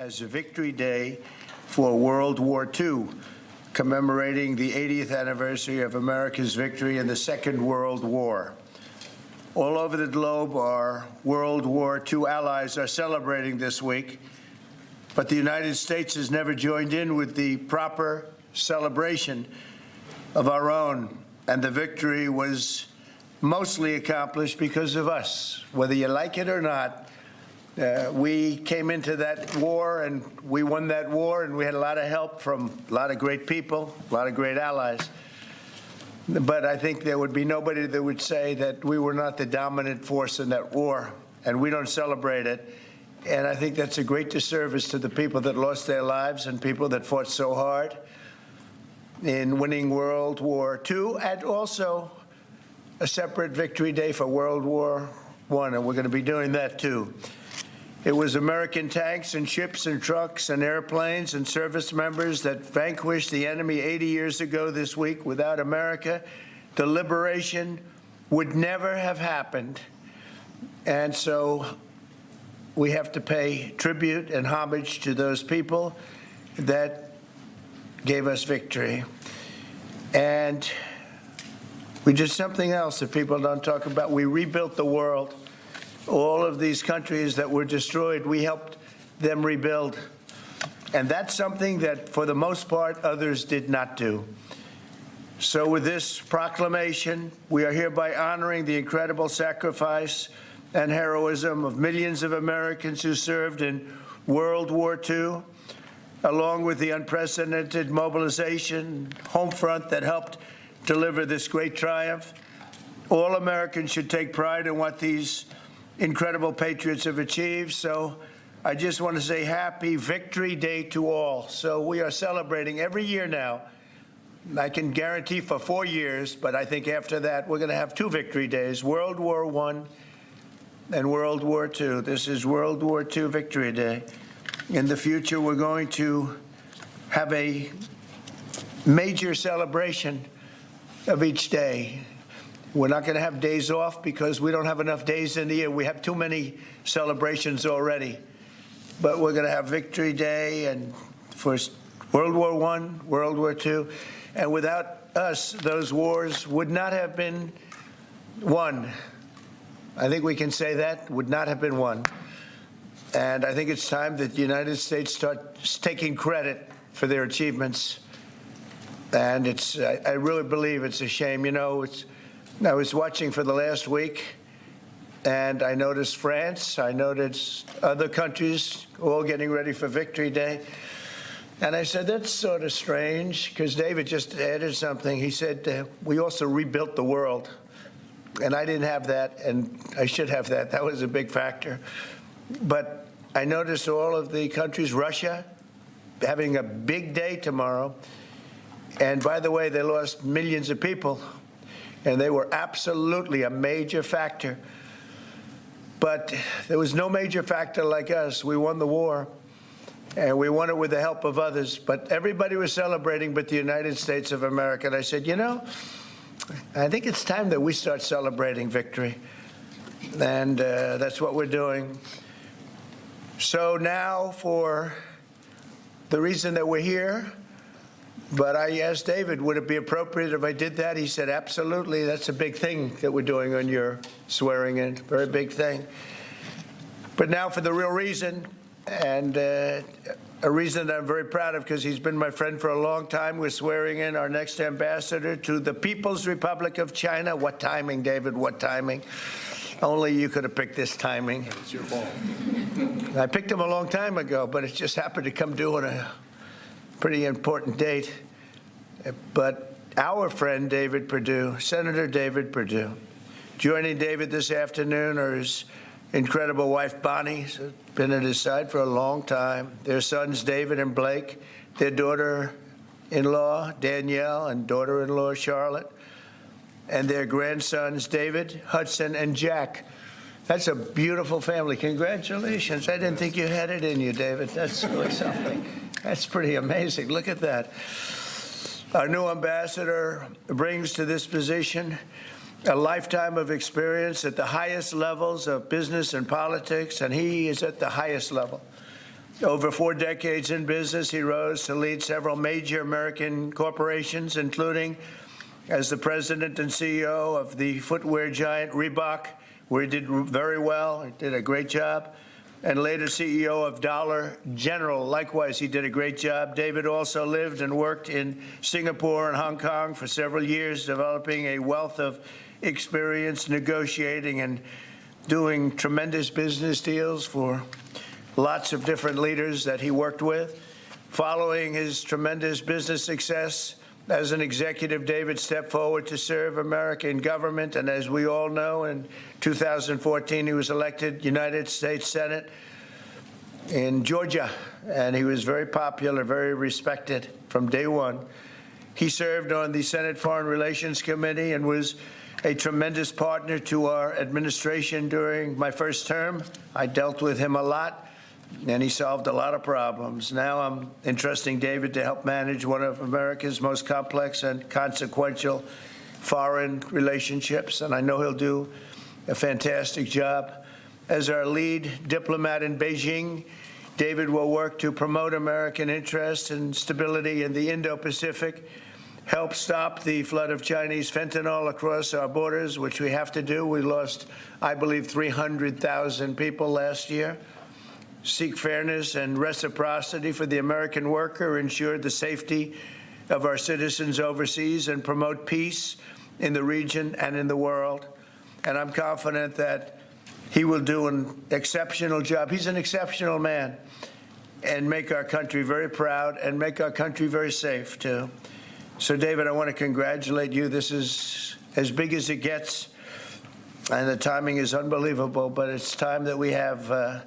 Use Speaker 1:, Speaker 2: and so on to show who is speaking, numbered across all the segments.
Speaker 1: as a victory day for World War II, commemorating the 80th anniversary of America's victory in the Second World War. All over the globe, our World War II allies are celebrating this week, but the United States has never joined in with the proper celebration of our own, and the victory was mostly accomplished because of us. Whether you like it or not, we came into that war and we won that war, and we had a lot of help from a lot of great people, a lot of great allies. But I think there would be nobody that would say that we were not the dominant force in that war, and we don't celebrate it. And I think that's a great disservice to the people that lost their lives and people that fought so hard in winning World War II, and also a separate victory day for World War I, and we're going to be doing that too. It was American tanks and ships and trucks and airplanes and service members that vanquished the enemy 80 years ago this week. Without America, the liberation would never have happened. And so we have to pay tribute and homage to those people that gave us victory. And we did something else that people don't talk about. We rebuilt the world. All of these countries that were destroyed, we helped them rebuild. And that's something that, for the most part, others did not do. So with this proclamation, we are hereby honoring the incredible sacrifice and heroism of millions of Americans who served in World War II, along with the unprecedented mobilization, home front that helped deliver this great triumph. All Americans should take pride in what these incredible patriots have achieved. So I just want to say happy Victory Day to all. So we are celebrating every year now. I can guarantee for 4 years, but I think after that we're going to have 2 victory days, World War I and World War II. This is World War II Victory Day. In the future, we're going to have a major celebration of each day. We're not going to have days off because we don't have enough days in the year. We have too many celebrations already. But we're going to have Victory Day and for World War I, World War II. And without us, those wars would not have been won. I think we can say that, would not have been won. And I think it's time that the United States starts taking credit for their achievements. And I really believe it's a shame. You know, I was watching for the last week, and I noticed France, I noticed other countries all getting ready for Victory Day. And I said, that's sort of strange, because David just added something. He said, we also rebuilt the world. And I didn't have that, and I should have that. That was a big factor. But I noticed all of the countries, Russia, having a big day tomorrow. And by the way, they lost millions of people. And they were absolutely a major factor. But there was no major factor like us. We won the war, and we won it with the help of others. But everybody was celebrating but the United States of America. And I said, you know, I think it's time that we start celebrating victory. And that's what we're doing. So now for the reason that we're here, but I asked David, would it be appropriate if I did that? He said, absolutely. That's a big thing that we're doing on your swearing in, very big thing. But now for the real reason, and a reason that I'm very proud of because he's been my friend for a long time. We're swearing in our next ambassador to the People's Republic of China. What timing, David, what timing? Only you could have picked this timing.
Speaker 2: It's your fault.
Speaker 1: I picked him a long time ago, but it just happened to come due on a pretty important date. But our friend David Perdue, Senator David Perdue, joining David this afternoon are his incredible wife Bonnie, who's been at his side for a long time, their sons David and Blake, their daughter-in-law Danielle and daughter-in-law Charlotte, and their grandsons David, Hudson, and Jack. That's a beautiful family. Congratulations. I didn't think you had it in you, David. That's really something. That's pretty amazing. Look at that. Our new ambassador brings to this position a lifetime of experience at the highest levels of business and politics, and he is at the highest level. Over 4 decades in business, he rose to lead several major American corporations, including as the president and CEO of the footwear giant Reebok, where he did very well. He did a great job. And later CEO of Dollar General. Likewise, he did a great job. David also lived and worked in Singapore and Hong Kong for several years, developing a wealth of experience negotiating and doing tremendous business deals for lots of different leaders that he worked with. Following his tremendous business success as an executive, David stepped forward to serve America in government, and as we all know, in 2014, he was elected United States Senate in Georgia, and he was very popular, very respected from day one. He served on the Senate Foreign Relations Committee and was a tremendous partner to our administration during my first term. I dealt with him a lot, and he solved a lot of problems. Now I'm entrusting David to help manage one of America's most complex and consequential foreign relationships, and I know he'll do a fantastic job. As our lead diplomat in Beijing, David will work to promote American interests and stability in the Indo-Pacific, help stop the flood of Chinese fentanyl across our borders, which we have to do. We lost, I believe, 300,000 people last year. Seek fairness and reciprocity for the American worker, ensure the safety of our citizens overseas, and promote peace in the region and in the world. And I'm confident that he will do an exceptional job. He's an exceptional man, and make our country very proud and make our country very safe, too. So, David, I want to congratulate you. This is as big as it gets, and the timing is unbelievable, but it's time that we have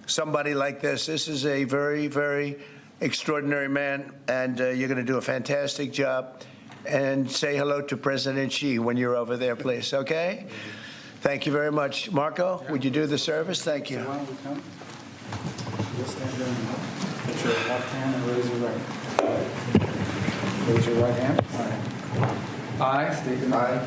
Speaker 1: somebody like this. This is a very, very extraordinary man, and you're going to do a fantastic job. And say hello to President Xi when you're over there, please, okay? Thank you very much. Marco, would you do the service? Thank you.
Speaker 2: So why don't we come? You'll stand there and put your left hand and raise your right. Raise your right hand. All right. I state your name.
Speaker 3: I,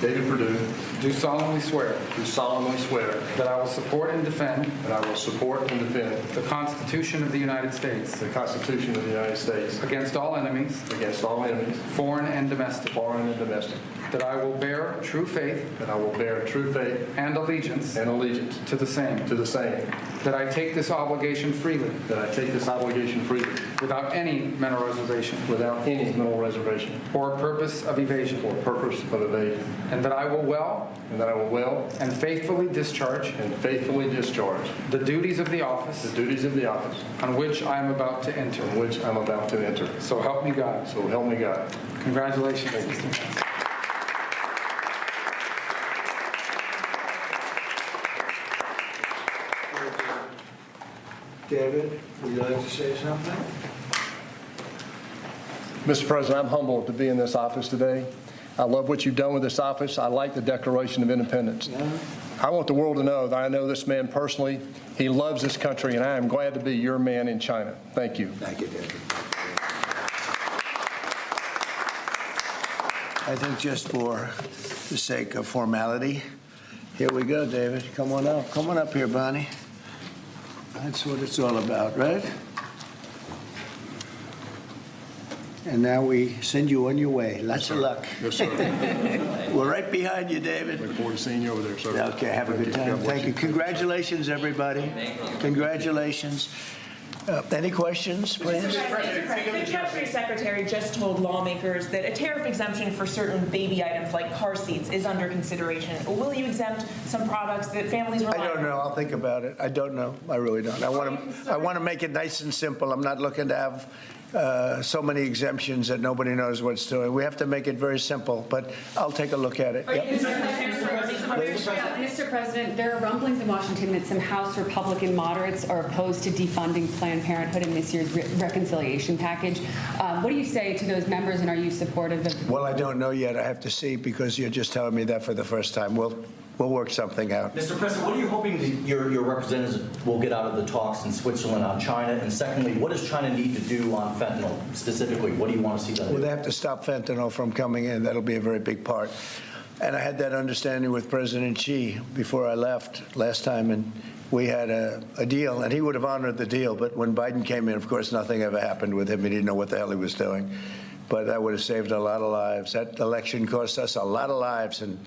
Speaker 3: David Perdue,
Speaker 2: Do solemnly swear
Speaker 3: do solemnly swear
Speaker 2: that I will support and defend
Speaker 3: that I will support and defend
Speaker 2: the Constitution of the United States
Speaker 3: the Constitution of the United States
Speaker 2: against all enemies,
Speaker 3: against all enemies,
Speaker 2: foreign and domestic,
Speaker 3: foreign and domestic,
Speaker 2: that I will bear true faith
Speaker 3: that I will bear true faith
Speaker 2: and allegiance
Speaker 3: and allegiance
Speaker 2: to the same,
Speaker 3: to the same,
Speaker 2: that I take this obligation freely
Speaker 3: that I take this obligation freely
Speaker 2: without any mental reservation
Speaker 3: without any mental reservation
Speaker 2: or purpose of evasion,
Speaker 3: or purpose of evasion,
Speaker 2: and that I will well
Speaker 3: and that I will well
Speaker 2: and faithfully discharge
Speaker 3: and faithfully discharge
Speaker 2: the duties of the office
Speaker 3: the duties of the office
Speaker 2: on which I am about to enter.
Speaker 3: in which I'm about to enter.
Speaker 2: So help me God.
Speaker 3: So help me God.
Speaker 2: Congratulations.
Speaker 1: David, would you like to say something?
Speaker 4: Mr. President, I'm humbled to be in this office today. I love what you've done with this office. I like the Declaration of Independence. I want the world to know that I know this man personally. He loves this country, and I am glad to be your man in China. Thank you.
Speaker 1: Thank you, David. I think just for the sake of formality, here we go, David. Come on up. Come on up here, Bonnie. That's what it's all about, right? And now we send you on your way. Lots of luck.
Speaker 3: Yes, sir.
Speaker 1: We're right behind you, David.
Speaker 3: Look forward to seeing you over there, sir.
Speaker 1: Okay, have a good time. Thank you. Congratulations, everybody. Congratulations. Any questions, please?
Speaker 5: Mr. President, the Treasury Secretary just told lawmakers that a tariff exemption for certain baby items like car seats is under consideration. Will you exempt some products that families rely on?
Speaker 1: I don't know. I'll think about it. I don't know. I really don't. I want to make it nice and simple. I'm not looking to have so many exemptions that nobody knows what it's doing. We have to make it very simple, but I'll take a look at it. Yep.
Speaker 6: Mr. President, there are rumblings in Washington that some House Republican moderates are opposed to defunding Planned Parenthood in this year's reconciliation package. What do you say to those members, and are you supportive of?
Speaker 1: Well, I don't know yet. I have to see, because you're just telling me that for the first time. We'll work something out.
Speaker 7: Mr. President, what are you hoping that your representatives will get out of the talks in Switzerland on China? And secondly, what does China need to do on fentanyl specifically? What do you want to see them do?
Speaker 1: Well, they have to stop fentanyl from coming in. That'll be a very big part. And I had that understanding with President Xi before I left last time, and we had a deal, and he would have honored the deal. But when Biden came in, of course, nothing ever happened with him. He didn't know what the hell he was doing. But that would have saved a lot of lives. That election cost us a lot of lives and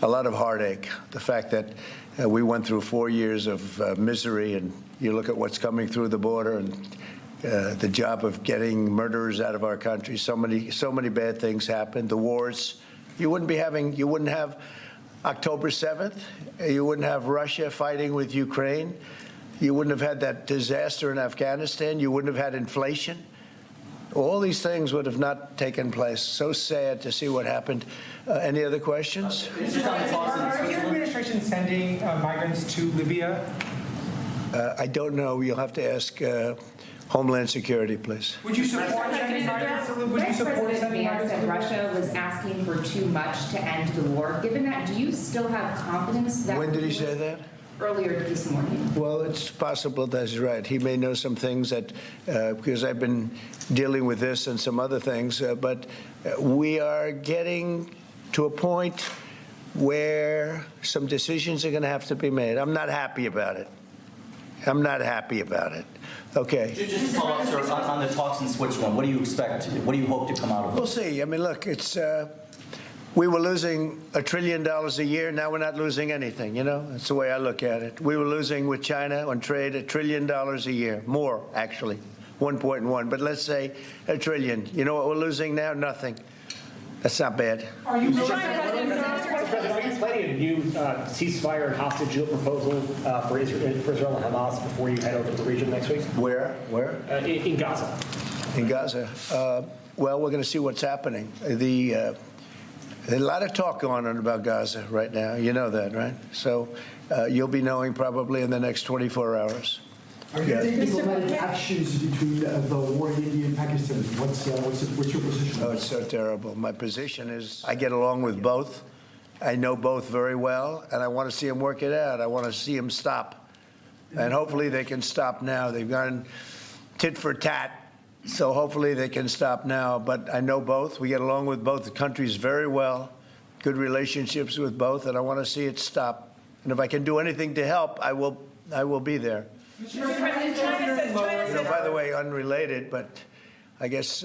Speaker 1: a lot of heartache. The fact that we went through 4 years of misery, and you look at what's coming through the border, and the job of getting murderers out of our country. So many bad things happened. The wars. You wouldn't have October 7th. You wouldn't have Russia fighting with Ukraine. You wouldn't have had that disaster in Afghanistan. You wouldn't have had inflation. All these things would have not taken place. So sad to see what happened. Any other questions?
Speaker 2: Are your administration sending migrants to Libya?
Speaker 1: I don't know. You'll have to ask Homeland Security, please.
Speaker 2: Would you support sending migrants to Libya? Would you support
Speaker 8: President
Speaker 2: sending
Speaker 8: Vance
Speaker 2: migrants to
Speaker 8: said
Speaker 2: Libya?
Speaker 8: Russia was asking for too much to end the war. Given that, do you still have confidence that...
Speaker 1: When did he say that?
Speaker 8: Earlier this morning.
Speaker 1: Well, it's possible that he's right. He may know some things that, because I've been dealing with this and some other things, but we are getting to a point where some decisions are going to have to be made. I'm not happy about it. I'm not happy about it. Okay.
Speaker 7: Just to follow up, sir, on the talks in Switzerland, what do you expect? What do you hope to come out of
Speaker 1: We'll
Speaker 7: it?
Speaker 1: see. I mean, look, it's we were losing $1 trillion a year. Now we're not losing anything. You know, that's the way I look at it. We were losing with China on trade $1 trillion a year, more actually, 1.1. But let's say $1 trillion. You know what we're losing now? Nothing. That's not bad.
Speaker 2: Are you
Speaker 9: President, are you planning a new ceasefire and hostage deal proposal for Israel and Hamas before you head over to the region next week?
Speaker 1: Where?
Speaker 9: In Gaza.
Speaker 1: In Gaza. Well, we're going to see what's happening. There's a lot of talk going on about Gaza right now. You know that, right? So you'll be knowing probably in the next 24 hours.
Speaker 10: Are you taking diplomatic actions between the war in India and Pakistan? What's your position?
Speaker 1: Oh, it's so terrible. My position is I get along with both. I know both very well, and I want to see them work it out. I want to see them stop. And hopefully they can stop now. They've gone tit for tat. So hopefully they can stop now. But I know both. We get along with both countries very well, good relationships with both, and I want to see it stop. And if I can do anything to help, I will be there. By the way, unrelated, but I guess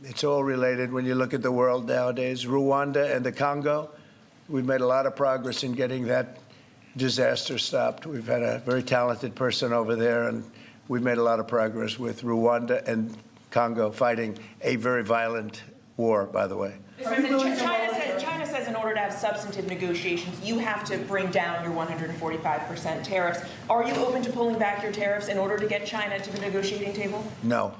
Speaker 1: it's all related when you look at the world nowadays. Rwanda and the Congo, we've made a lot of progress in getting that disaster stopped. We've had a very talented person over there, and we've made a lot of progress with Rwanda and Congo fighting a very violent war, by the way.
Speaker 5: China says in order to have substantive negotiations, you have to bring down your 145% tariffs. Are you open to pulling back your tariffs in order to get China to the negotiating table?
Speaker 1: No.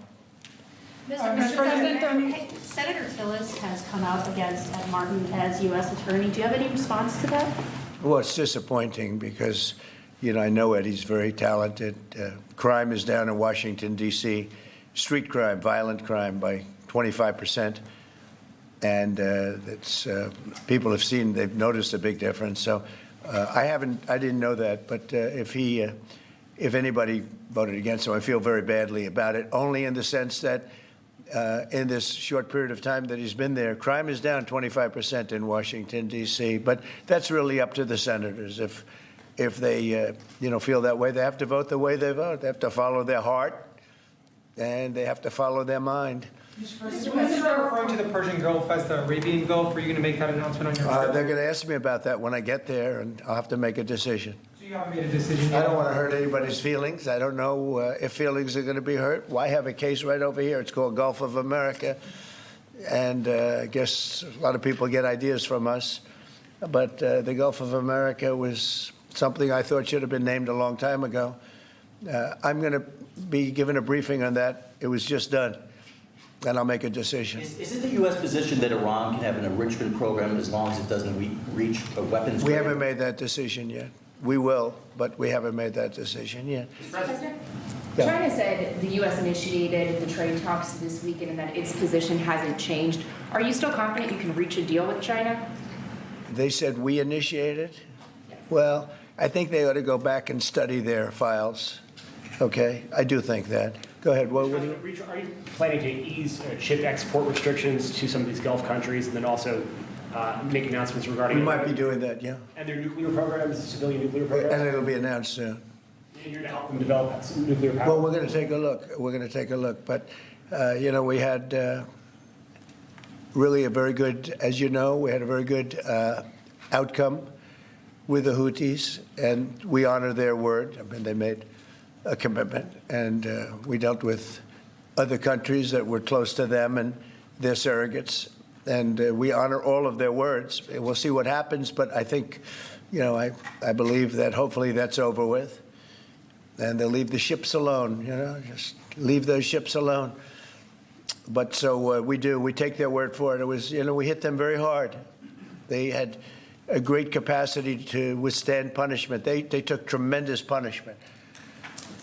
Speaker 11: Mr. President, Senator Tillis has come out against Ed Martin as U.S. Attorney. Do you have any response to that?
Speaker 1: Well, it's disappointing because, you know, I know Eddie's very talented. Crime is down in Washington, D.C., street crime, violent crime by 25%. And people have seen, they've noticed a big difference. So I didn't know that. But if anybody voted against him, I feel very badly about it, only in the sense that in this short period of time that he's been there, crime is down 25% in Washington, D.C. But that's really up to the senators. If they, feel that way, they have to vote the way they vote. They have to follow their heart, and they have to follow their mind.
Speaker 2: Mr. President, referring to the Persian Gulf as the Arabian Gulf, are you going to make that announcement on your trip?
Speaker 1: They're going to ask me about that when I get there, and I'll have to make a decision.
Speaker 2: So you haven't made a decision yet?
Speaker 1: I don't want to hurt anybody's feelings. I don't know if feelings are going to be hurt. Why have a case right over here? It's called Gulf of America. And I guess a lot of people get ideas from us. But the Gulf of America was something I thought should have been named a long time ago. I'm going to be given a briefing on that. It was just done. And I'll make a decision.
Speaker 7: Is it the U.S. position that Iran can have an enrichment program as long as it doesn't reach a weapons?
Speaker 1: We haven't made that decision yet. We will, but we haven't made that decision yet.
Speaker 8: President?
Speaker 1: Yeah.
Speaker 8: China said the U.S. initiated the trade talks this weekend and that its position hasn't changed. Are you still confident you can reach a deal with China?
Speaker 1: They said we initiated? Well, I think they ought to go back and study their files. Okay? I do think that. Go ahead. What do you?
Speaker 9: Are you planning to ease chip export restrictions to some of these Gulf countries and then also make announcements regarding...
Speaker 1: We might be doing that, yeah.
Speaker 9: And their nuclear programs, civilian nuclear programs?
Speaker 1: And it'll be announced soon.
Speaker 9: Here to help them develop some nuclear power.
Speaker 1: Well, we're going to take a look. We're going to take a look. But, we had really a very good, as you know, we had a very good outcome with the Houthis, and we honor their word. I mean, they made a commitment, and we dealt with other countries that were close to them and their surrogates, and we honor all of their words. We'll see what happens, but I think, I believe that hopefully that's over with, and they'll leave the ships alone, just leave those ships alone. But so we do. We take their word for it. It was, we hit them very hard. They had a great capacity to withstand punishment. They took tremendous punishment.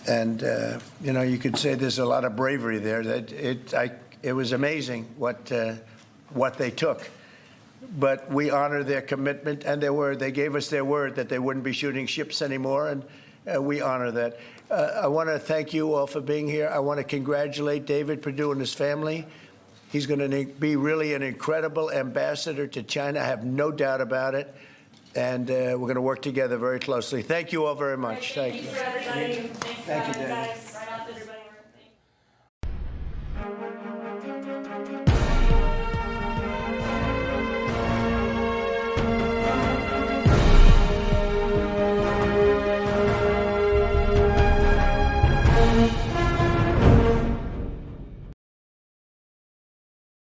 Speaker 1: And, you could say there's a lot of bravery there. It was amazing what they took. But we honor their commitment and their word. They gave us their word that they wouldn't be shooting ships anymore, and we honor that. I want to thank you all for being here. I want to congratulate David Perdue and his family. He's going to be really an incredible ambassador to China. I have no doubt about it. And we're going to work together very closely. Thank you all very much. Thank you.
Speaker 5: Thanks for everybody. Thanks for having us.